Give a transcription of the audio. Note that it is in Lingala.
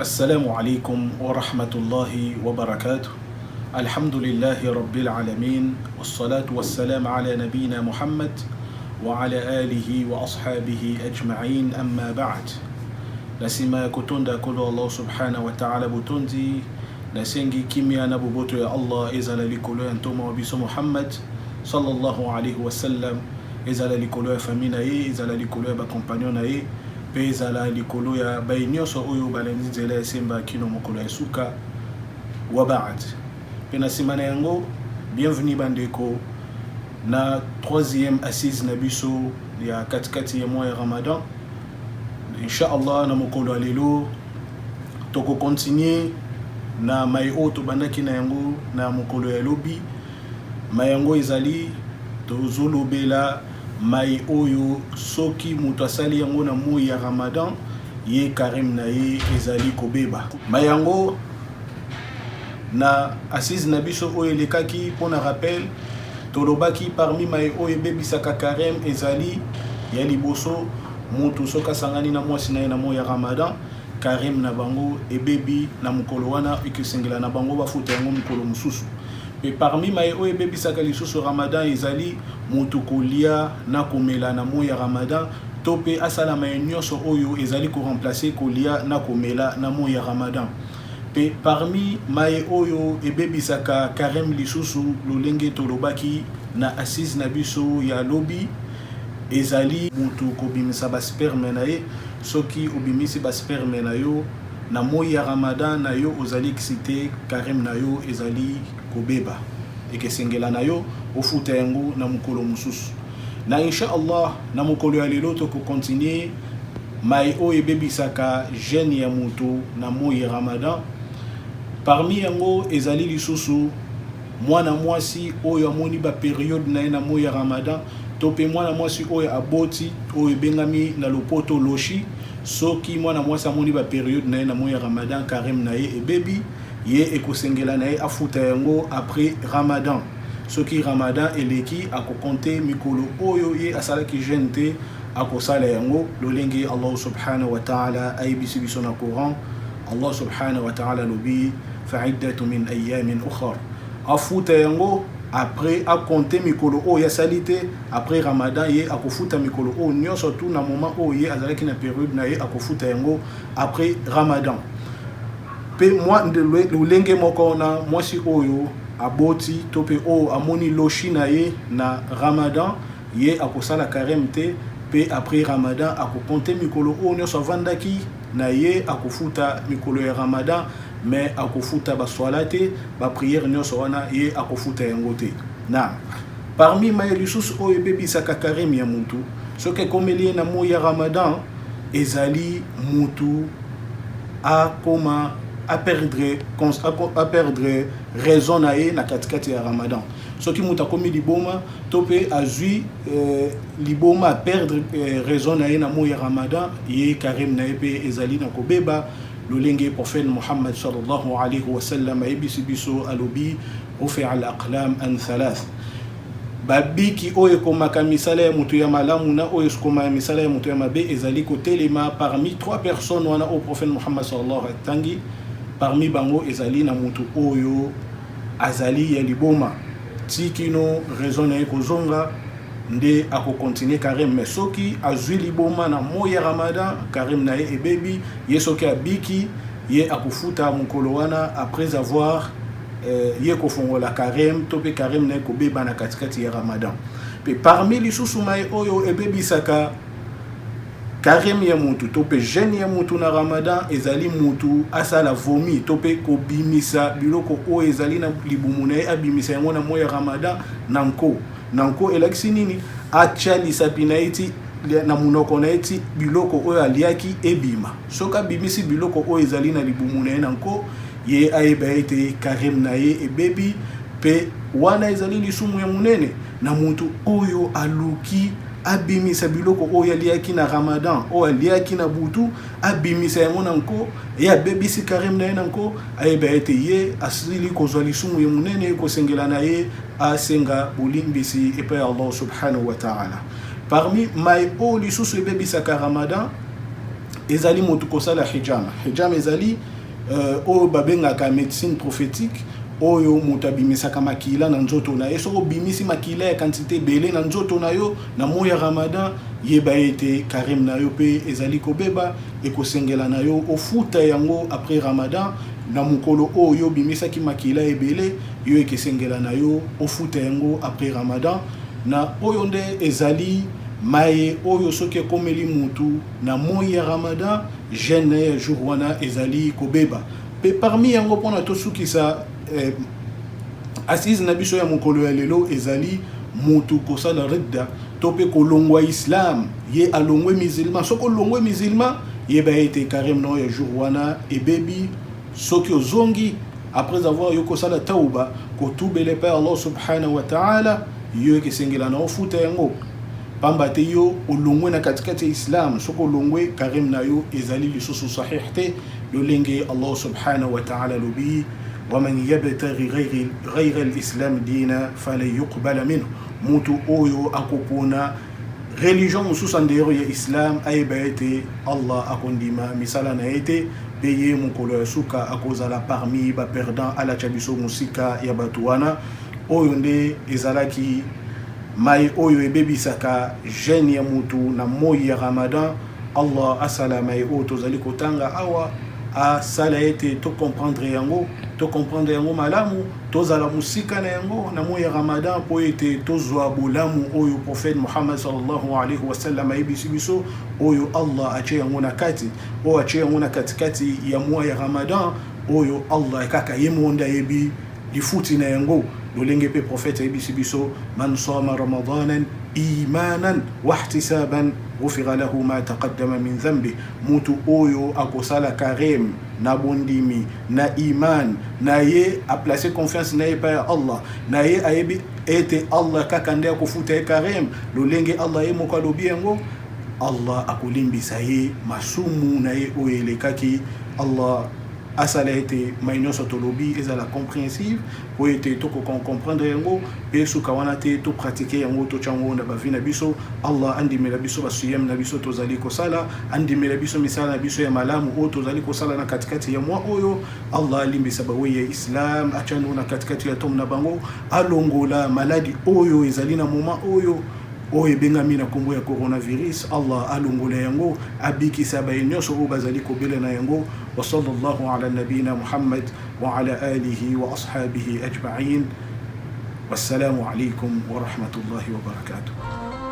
السلام عليكم ورحمة الله وبركاته. الحمد لله رب العالمين، والصلاة والسلام على نبينا محمد وعلى آله وأصحابه أجمعين، أما بعد. Nasima kutunda kulu Allah subhanahu wa ta'ala butundi nasengi kimya na bubuto ya Allah ezala likolo ya ntoma wa biso Muhammad sallallahu alayhi wa sallam, ezala likolo ya famille na ye, ezala likolo ya bakompagnon na ye, pe ezala likolo ya bainyoso oyo balandi nzela esemba kino mokolo ya suka wa ba'd. Pe nasima na yango bienvenue bandeko na troisième assise na biso ya katikati ya mois ya Ramadan. Inch'Allah na mokolo alelo toko continuer na mai oto bandaki na yango na mokolo ya lobi. Mai yango ezali tozolobela mai oyo soki mutu asali yango na moi ya Ramadan ye karim na ye ezali kobeba. Mai yango na assise na biso oyo elekaki pona rappel tolobaki parmi mai oyo ebebisaka karim ezali ya liboso mutu soka sangani na mwasi na ye na moi ya Ramadan karim na bango ebebi na mokolo wana ikisengela na bango bafuta yango mokolo mususu. Et parmi mai oyo ebebisaka lisusu Ramadan ezali mutu kolia na komela na moi ya Ramadan to pe asala mai nyonso oyo ezali ko remplacer kolia na komela na moi ya Ramadan. Pe parmi mai oyo ebebisaka karim lisusu lolenge tolobaki na assise na biso ya lobi ezali mutu kobimisa ba sperme na ye. Soki obimisi ba sperme na yo na moi ya Ramadan na yo ozali excité karim na yo ezali kobeba ekesengela na yo ofuta yango na mokolo mususu. Na inshallah na mokolo ya lelo toko continuer mai oyo ebebisaka jeune ya mutu na moi ya Ramadan. Parmi yango ezali lisusu mwana mwasi oyo amoni ba periode na ye na moi ya Ramadan to pe mwana mwasi oyo aboti oyo bengami na lopoto loshi. Soki mwana mwasi amoni ba periode na ye na moi ya Ramadan karim na ye ebebi ye ekosengela na ye afuta yango après Ramadan. Soki Ramadan eleki akokonte mikolo oyo ye asalaki jeune te akosala yango lolenge Allah subhanahu wa ta'ala aybisi biso na Coran. Allah subhanahu wa ta'ala lobi fa'iddatu min ayyamin ukhar, afuta yango après a compter mikolo o ya salite après Ramadan ye akofuta mikolo o nyonso tout na moment o ye azalaki na période na ye akofuta yango après Ramadan. Pe moi de lolenge moko na mwasi oyo aboti to pe o amoni loshi na ye na Ramadan ye akosala karem te pe après Ramadan akokonte mikolo o nyonso vandaki na ye akofuta mikolo ya Ramadan mais akofuta ba swalate ba prière nyonso wana ye akofuta yango te. Na parmi mai lisusu oyo ebebisaka karim ya mutu soki komeli na moi ya Ramadan ezali mutu akoma a perdre raison na ye na katikati ya Ramadan. Soki mutu akomi liboma to pe azwi liboma a perdre raison na ye na moi ya Ramadan ye karim na ye pe ezali na kobeba lolenge prophète Muhammad sallallahu alayhi wa sallam ebisi biso alobi rufi al aqlam an thalath, babiki oyo komaka misala ya mutu ya malamu na oyo koma misala ya mutu ya mabe ezali kotelema parmi trois personnes wana au prophète Muhammad sallallahu alayhi wa sallam. Parmi bango ezali na mutu oyo azali ya liboma tikino raison na ekozonga nde akokontinue karim. Mais soki azwi liboma na moi ya Ramadan karim na ye ebebi ye soki abiki ye akofuta mokolo wana après avoir ye kofongola karim to pe karim na ekobeba na katikati ya Ramadan. Pe parmi lisusu mai oyo ebebisaka karim ya mutu to pe jeune ya mutu na Ramadan ezali mutu asala vomi to pe kobimisa biloko oyo ezali na libumu na ye abimisa yango na moi ya Ramadan nanko elakisi nini atia lisapi na iti na munoko na iti biloko oyo aliaki ebima. Soka bimisi biloko oyo ezali na libumu na ye nanko ye ayeba ete karim na ye ebebi pe wana ezali lisumu ya munene na mutu oyo aluki abimisa biloko oyo aliaki na Ramadan oyo aliaki na butu abimisa yango nanko ye abebisi karim na ye nanko ayeba ete ye asili kozwa lisumu ya munene kosengela na ye asenga bolimbisi epai Allah subhanahu wa ta'ala. Parmi mai o lisusu ebebisaka Ramadan ezali mutu kosala hijama. Hijama ezali oyo babengaka médecine prophétique oyo moto abimisaka makila na nzoto na ye. Soko bimisi makila ya quantité ebele na nzoto na yo na mois ya Ramadan, yeba ete carême na yo pe ezali kobeba ekosengela na yo ofuta yango après Ramadan. Na mukolo oyo bimisaki makila ebele yo ekesengela na yo ofuta yango après Ramadan. Na oyo nde ezali maye oyo soki ekomeli mutu na mois ya Ramadan, jeûne ya jour wana ezali kobeba. Pe parmi yango pona tosukisa assise na biso ya mokolo ya lelo ezali mutu kosala ridda to pe kolongwa islam ye alongwe musulman. Soko longwe musulman yeba ete carême no ya jour wana ebebi soki ozongi après avoir yo kosala tauba kotubele pa Allah subhanahu wa ta'ala yo kesengela na ofuta yango pamba te yo olongwe na katikati islam. Soko olongwe carême na yo ezali lisusu sahih te lolenge Allah subhanahu wa ta'ala lobi ومن يبتغي غير الإسلام دينا فلن يقبل منه. mutu oyo akopona religion mususu ndero ya islam ayeba ete Allah akondima misala na ete peye mokolo ya suka akozala parmi ba perdant ala chabiso musika ya batu wana. Oyo nde ezalaki mai oyo ebebisaka jeune ya mutu na mois ya Ramadan. Allah asala mai oyo tozali kotanga awa asala ete to comprendre yango malamu tozala musika na yango na mois ya Ramadan po ete tozwa bolamu oyo prophète Muhammad sallallahu alayhi wa sallam ayebisi biso oyo Allah ache yango na kati o ache yango na katikati ya mois ya Ramadan oyo Allah kaka yemonda yebi lifuti na yango. Lolenge pe prophète ayebisi biso man sama ramadanan imanan wahtisaban ghufira lahu ma taqaddama min dhanbi. Mutu oyo akosala carême na bondimi na iman na ye a placer confiance na ye pa Allah na ye ayebi ete Allah kakande akofuta carême. Lolenge Allah ye moko alobi yango Allah akolimbisa ye masumu na ye oyo elekaki. Allah asala ete mainyoso tolobi ezala compréhensive po ete toko comprendre yango pe suka wana te to pratiquer yango to chango na bavina biso. Allah andimela biso basuyem na biso tozali kosala, andimela biso misala na biso ya malamu o tozali kosala na katikati ya mwa oyo. Allah limbisa bawe ya islam achano na katikati ya tom na bango alongola maladi oyo ezali na moma oyo oyo bengami na kombo ya coronavirus. Allah alongola yango abikisa bayenyoso o bazali kobela na yango. Wa sallallahu ala nabina Muhammad wa ala alihi wa ashabihi ajma'in. Wassalamu alaikum wa rahmatullahi wa barakatuh.